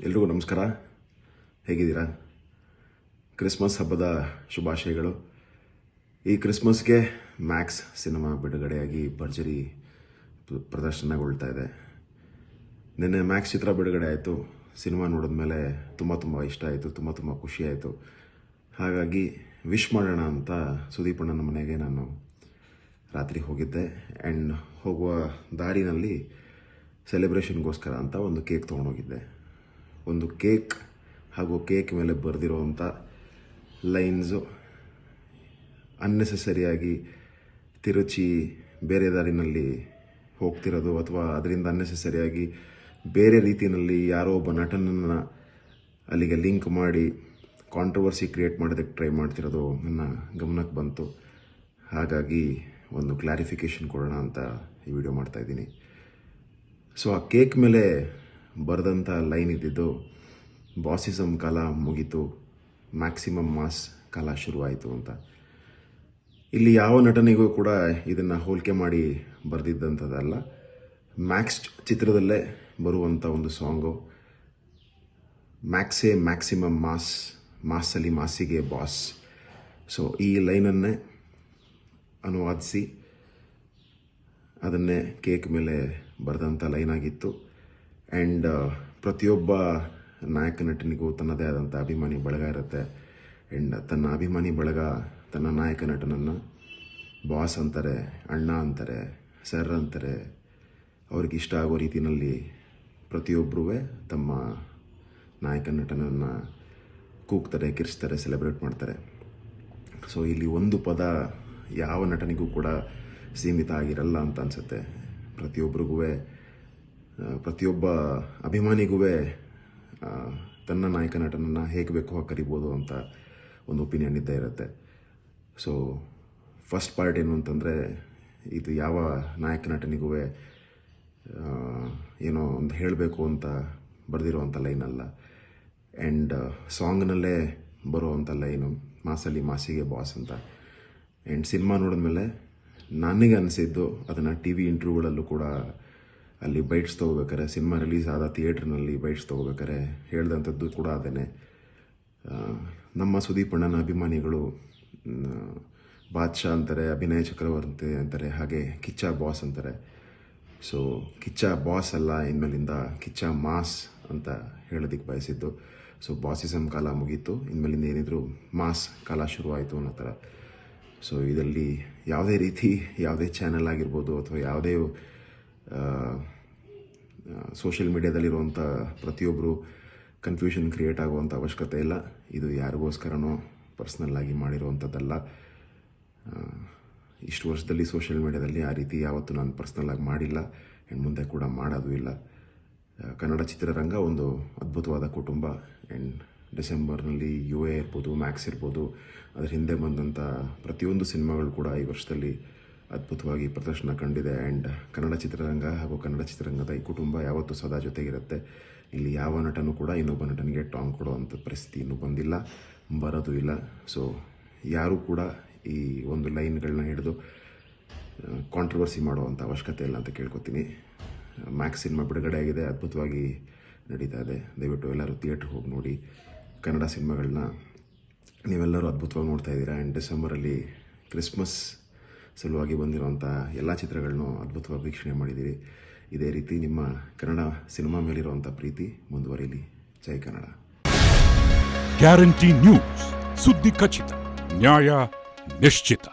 ಎಲ್ರಿಗೂ ನಮಸ್ಕಾರ. ಹೇಗಿದ್ದೀರಾ? ಕ್ರಿಸ್ಮಸ್ ಹಬ್ಬದ ಶುಭಾಶಯಗಳು. ಈ ಕ್ರಿಸ್ಮಸ್ಗೆ ಮ್ಯಾಕ್ಸ್ ಸಿನಿಮಾ ಬಿಡುಗಡೆಯಾಗಿ ಭರ್ಜರಿ ಪ್ರದರ್ಶನಗೊಳ್ತಾ ಇದೆ. ನಿನ್ನೆ ಮ್ಯಾಕ್ಸ್ ಚಿತ್ರ ಬಿಡುಗಡೆ ಆಯಿತು. ಸಿನಿಮಾ ನೋಡಿದ್ಮೇಲೆ ತುಂಬ ಇಷ್ಟ ಆಯಿತು, ತುಂಬ ಖುಷಿ ಆಯಿತು. ಹಾಗಾಗಿ ವಿಶ್ ಮಾಡೋಣ ಅಂತ ಸುದೀಪ್ ಅಣ್ಣನ ಮನೆಗೆ ನಾನು ರಾತ್ರಿ ಹೋಗಿದ್ದೆ. ಆ್ಯಂಡ್ ಹೋಗುವ ದಾರಿನಲ್ಲಿ ಸೆಲೆಬ್ರೇಷನ್ಗೋಸ್ಕರ ಅಂತ ಒಂದು ಕೇಕ್ ತೊಗೊಂಡೋಗಿದ್ದೆ. ಒಂದು ಕೇಕ್ ಹಾಗೂ ಕೇಕ್ ಮೇಲೆ ಬರೆದಿರೋವಂಥ ಲೈನ್ಸು ಅನ್ನೆಸೆಸರಿಯಾಗಿ ತಿರುಚಿ ಬೇರೆ ದಾರಿನಲ್ಲಿ ಹೋಗ್ತಿರೋದು, ಅಥವಾ ಅದರಿಂದ ಅನ್ನೆಸೆಸರಿಯಾಗಿ ಬೇರೆ ರೀತಿಯಲ್ಲಿ ಯಾರೋ ಒಬ್ಬ ನಟನನ್ನು ಅಲ್ಲಿಗೆ ಲಿಂಕ್ ಮಾಡಿ ಕಾಂಟ್ರವರ್ಸಿ ಕ್ರಿಯೇಟ್ ಮಾಡೋದಕ್ಕೆ ಟ್ರೈ ಮಾಡ್ತಿರೋದು ನನ್ನ ಗಮನಕ್ಕೆ ಬಂತು. ಹಾಗಾಗಿ ಒಂದು ಕ್ಲಾರಿಫಿಕೇಷನ್ ಕೊಡೋಣ ಅಂತ ಈ ವಿಡಿಯೋ ಮಾಡ್ತಾಯಿದ್ದೀನಿ. ಸೊ ಆ ಕೇಕ್ ಮೇಲೆ ಬರೆದಂಥ ಲೈನ್ ಇದ್ದಿದ್ದು, ಬಾಸಿಸಮ್ ಕಾಲ ಮುಗೀತು, ಮ್ಯಾಕ್ಸಿಮಮ್ ಮಾಸ್ ಕಾಲ ಶುರುವಾಯಿತು ಅಂತ. ಇಲ್ಲಿ ಯಾವ ನಟನಿಗೂ ಕೂಡ ಇದನ್ನು ಹೋಲಿಕೆ ಮಾಡಿ ಬರೆದಿದ್ದಂಥದ್ದಲ್ಲ. ಮ್ಯಾಕ್ಸ್ ಚಿತ್ರದಲ್ಲೇ ಬರುವಂಥ ಒಂದು ಸಾಂಗು, ಮ್ಯಾಕ್ಸೇ ಮ್ಯಾಕ್ಸಿಮಮ್ ಮಾಸ್, ಮಾಸಲ್ಲಿ ಮಾಸಿಗೆ ಬಾಸ್. ಸೊ ಈ ಲೈನನ್ನೇ ಅನುವಾದಿಸಿ ಅದನ್ನೇ ಕೇಕ್ ಮೇಲೆ ಬರೆದಂಥ ಲೈನ್ ಆಗಿತ್ತು. ಆ್ಯಂಡ್ ಪ್ರತಿಯೊಬ್ಬ ನಾಯಕ ನಟನಿಗೂ ತನ್ನದೇ ಆದಂಥ ಅಭಿಮಾನಿ ಬಳಗ ಇರುತ್ತೆ. ಆ್ಯಂಡ್ ತನ್ನ ಅಭಿಮಾನಿ ಬಳಗ ತನ್ನ ನಾಯಕ ನಟನನ್ನು ಬಾಸ್ ಅಂತಾರೆ, ಅಣ್ಣ ಅಂತಾರೆ, ಸರ್ ಅಂತಾರೆ. ಅವ್ರಿಗೆ ಇಷ್ಟ ಆಗೋ ರೀತಿಯಲ್ಲಿ ಪ್ರತಿಯೊಬ್ಬರೂ ತಮ್ಮ ನಾಯಕ ನಟನನ್ನು ಕೂಗ್ತಾರೆ, ಕಿರ್ಸ್ತಾರೆ, ಸೆಲೆಬ್ರೇಟ್ ಮಾಡ್ತಾರೆ. ಸೊ ಇಲ್ಲಿ ಒಂದು ಪದ ಯಾವ ನಟನಿಗೂ ಕೂಡ ಸೀಮಿತ ಆಗಿರಲ್ಲ ಅಂತ ಅನಿಸುತ್ತೆ. ಪ್ರತಿಯೊಬ್ಬ ಅಭಿಮಾನಿಗೂ ತನ್ನ ನಾಯಕ ನಟನನ್ನು ಹೇಗೆ ಬೇಕೋ ಕರಿಬೋದು ಅಂತ ಒಂದು ಒಪಿನಿಯನ್ ಇದ್ದೇ ಇರುತ್ತೆ. ಸೊ ಫಸ್ಟ್ ಪಾರ್ಟ್ ಏನು ಅಂತಂದರೆ, ಇದು ಯಾವ ನಾಯಕ ನಟನಿಗೂ ಏನೋ ಒಂದು ಹೇಳಬೇಕು ಅಂತ ಬರೆದಿರೋವಂಥ ಲೈನ್ ಅಲ್ಲ. ಆ್ಯಂಡ್ ಸಾಂಗ್ನಲ್ಲೇ ಬರುವಂಥ ಲೈನು ಮಾಸಲ್ಲಿ ಮಾಸಿಗೆ ಬಾಸ್ ಅಂತ. ಆ್ಯಂಡ್ ಸಿನಿಮಾ ನೋಡಿದ್ಮೇಲೆ ನನಗೆ ಅನಿಸಿದ್ದು, ಅದನ್ನು ಟಿ ವಿ ಇಂಟರ್ವ್ಯೂಗಳಲ್ಲೂ ಕೂಡ ಅಲ್ಲಿ ಬೈಟ್ಸ್ ತೊಗೋಬೇಕಾರೆ, ಸಿನಿಮಾ ರಿಲೀಸ್ ಆದ ಥಿಯೇಟ್ರ್ನಲ್ಲಿ ಬೈಟ್ಸ್ ತೊಗೋಬೇಕಾರೆ ಹೇಳ್ದಂಥದ್ದು ಕೂಡ ಅದೇ. ನಮ್ಮ ಸುದೀಪ್ ಅಣ್ಣನ ಅಭಿಮಾನಿಗಳು ಬಾದ್ಶಾ ಅಂತಾರೆ, ಅಭಿನಯ ಚಕ್ರವರ್ತಿ ಅಂತಾರೆ, ಹಾಗೆ ಕಿಚ್ಚ ಬಾಸ್ ಅಂತಾರೆ. ಸೊ ಕಿಚ್ಚ ಬಾಸ್ ಅಲ್ಲ, ಇನ್ಮೇಲಿಂದ ಕಿಚ್ಚ ಮಾಸ್ ಅಂತ ಹೇಳೋದಕ್ಕೆ ಬಯಸಿದ್ದು. ಸೊ ಬಾಸಿಸಮ್ ಕಾಲ ಮುಗೀತು, ಇನ್ಮೇಲಿಂದ ಏನಿದ್ರು ಮಾಸ್ ಕಾಲ ಶುರುವಾಯಿತು ಅನ್ನೋ ಥರ. ಸೊ ಇದರಲ್ಲಿ ಯಾವುದೇ ರೀತಿ, ಯಾವುದೇ ಚಾನೆಲ್ ಆಗಿರ್ಬೋದು ಅಥವಾ ಯಾವುದೇ ಸೋಷಿಯಲ್ ಮೀಡಿಯಾದಲ್ಲಿರುವಂಥ ಪ್ರತಿಯೊಬ್ಬರು ಕನ್ಫ್ಯೂಷನ್ ಕ್ರಿಯೇಟ್ ಆಗುವಂಥ ಅವಶ್ಯಕತೆ ಇಲ್ಲ. ಇದು ಯಾರಿಗೋಸ್ಕರನೋ ಪರ್ಸ್ನಲ್ಲಾಗಿ ಮಾಡಿರುವಂಥದ್ದಲ್ಲ. ಇಷ್ಟು ವರ್ಷದಲ್ಲಿ ಸೋಷಿಯಲ್ ಮೀಡಿಯಾದಲ್ಲಿ ಆ ರೀತಿ ಯಾವತ್ತೂ ನಾನು ಪರ್ಸ್ನಲ್ಲಾಗಿ ಮಾಡಿಲ್ಲ, ಆ್ಯಂಡ್ ಮುಂದೆ ಕೂಡ ಮಾಡೋದು ಇಲ್ಲ. ಕನ್ನಡ ಚಿತ್ರರಂಗ ಒಂದು ಅದ್ಭುತವಾದ ಕುಟುಂಬ. ಆ್ಯಂಡ್ ಡಿಸೆಂಬರ್ನಲ್ಲಿ UA ಇರ್ಬೋದು, ಮ್ಯಾಕ್ಸ್ ಇರ್ಬೋದು, ಅದರ ಹಿಂದೆ ಬಂದಂಥ ಪ್ರತಿಯೊಂದು ಸಿನಿಮಾಗಳು ಕೂಡ ಈ ವರ್ಷದಲ್ಲಿ ಅದ್ಭುತವಾಗಿ ಪ್ರದರ್ಶನ ಕಂಡಿದೆ. ಆ್ಯಂಡ್ ಕನ್ನಡ ಚಿತ್ರರಂಗ ಹಾಗೂ ಕನ್ನಡ ಚಿತ್ರರಂಗದ ಈ ಕುಟುಂಬ ಯಾವತ್ತೂ ಸದಾ ಜೊತೆಗಿರುತ್ತೆ. ಇಲ್ಲಿ ಯಾವ ನಟನೂ ಕೂಡ ಇನ್ನೊಬ್ಬ ನಟನಿಗೆ ಟಾಂಗ್ ಕೊಡುವಂಥ ಪರಿಸ್ಥಿತಿ ಇನ್ನೂ ಬಂದಿಲ್ಲ, ಬರೋದು ಇಲ್ಲ. ಸೊ ಯಾರೂ ಕೂಡ ಈ ಒಂದು ಲೈನ್ಗಳನ್ನ ಹಿಡಿದು ಕಾಂಟ್ರವರ್ಸಿ ಮಾಡುವಂಥ ಅವಶ್ಯಕತೆ ಇಲ್ಲ ಅಂತ ಕೇಳ್ಕೊತೀನಿ. ಮ್ಯಾಕ್ಸ್ ಸಿನಿಮಾ ಬಿಡುಗಡೆ ಆಗಿದೆ, ಅದ್ಭುತವಾಗಿ ನಡೀತಾ ಇದೆ. ದಯವಿಟ್ಟು ಎಲ್ಲರೂ ಥಿಯೇಟ್ರಿಗೆ ಹೋಗಿ ನೋಡಿ. ಕನ್ನಡ ಸಿನಿಮಾಗಳನ್ನ ನೀವೆಲ್ಲರೂ ಅದ್ಭುತವಾಗಿ ನೋಡ್ತಾ ಇದ್ದೀರಾ. ಆ್ಯಂಡ್ ಡಿಸೆಂಬರಲ್ಲಿ ಕ್ರಿಸ್ಮಸ್ ಸಲುವಾಗಿ ಬಂದಿರುವಂಥ ಎಲ್ಲ ಚಿತ್ರಗಳನ್ನೂ ಅದ್ಭುತವಾಗಿ ವೀಕ್ಷಣೆ ಮಾಡಿದ್ದೀರಿ. ಇದೇ ರೀತಿ ನಿಮ್ಮ ಕನ್ನಡ ಸಿನಿಮಾ ಮೇಲಿರುವಂಥ ಪ್ರೀತಿ ಮುಂದುವರಿಯಲಿ. ಜೈ ಕನ್ನಡ. ಗ್ಯಾರಂಟಿ ನ್ಯೂಸ್, ಸುದ್ದಿ ಖಚಿತ, ನ್ಯಾಯ ನಿಶ್ಚಿತ.